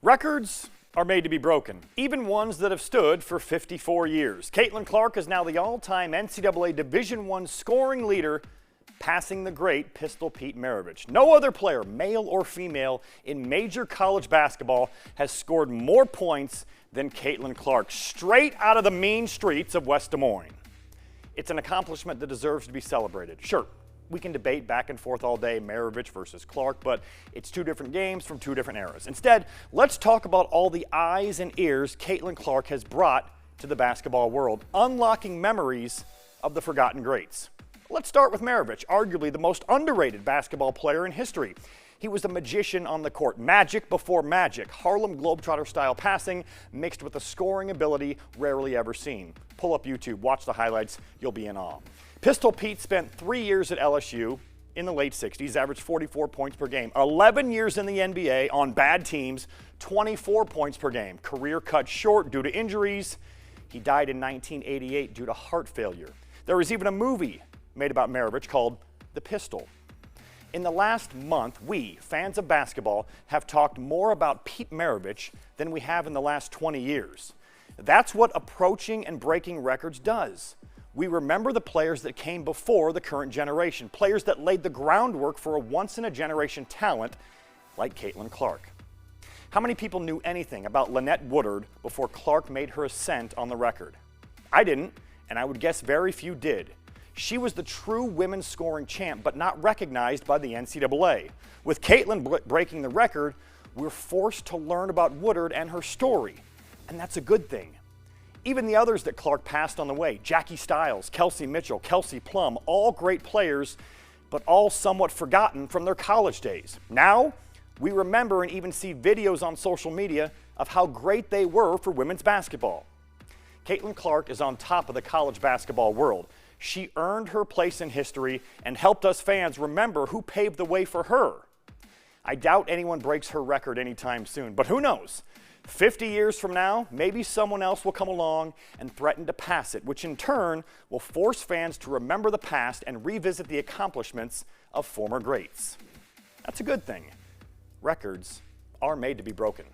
Records are made to be broken, even ones that have stood for 54 years. Caitlin Clark is now the all-time NCAA Division I scoring leader, passing the great Pistol Pete Maravich. No other player, male or female, in major college basketball has scored more points than Caitlin Clark, straight out of the mean streets of West Des Moines. It's an accomplishment that deserves to be celebrated. Sure, we can debate back and forth all day, Maravich versus Clark, but it's two different games from two different eras. Instead, let's talk about all the eyes and ears Caitlin Clark has brought to the basketball world, unlocking memories of the forgotten greats. Let's start with Maravich, arguably the most underrated basketball player in history. He was a magician on the court, magic before magic, Harlem Globetrotter-style passing mixed with a scoring ability rarely ever seen. Pull up YouTube, watch the highlights, you'll be in awe. Pistol Pete spent 3 years at LSU in the late 60s, averaged 44 points per game. 11 years in the NBA on bad teams, 24 points per game. Career cut short due to injuries. He died in 1988 due to heart failure. There was even a movie made about Maravich called The Pistol. In the last month, we, fans of basketball, have talked more about Pete Maravich than we have in the last 20 years. That's what approaching and breaking records does. We remember the players that came before the current generation, players that laid the groundwork for a once-in-a-generation talent like Caitlin Clark. How many people knew anything about Lynette Woodard before Clark made her ascent on the record? I didn't, and I would guess very few did. She was the true women's scoring champ, but not recognized by the NCAA. With Caitlin breaking the record, we're forced to learn about Woodard and her story, and that's a good thing. Even the others that Clark passed on the way, Jackie Stiles, Kelsey Mitchell, Kelsey Plum, all great players, but all somewhat forgotten from their college days. Now, we remember and even see videos on social media of how great they were for women's basketball. Caitlin Clark is on top of the college basketball world. She earned her place in history and helped us fans remember who paved the way for her. I doubt anyone breaks her record anytime soon, but who knows? 50 years from now, maybe someone else will come along and threaten to pass it, which in turn will force fans to remember the past and revisit the accomplishments of former greats. That's a good thing. Records are made to be broken.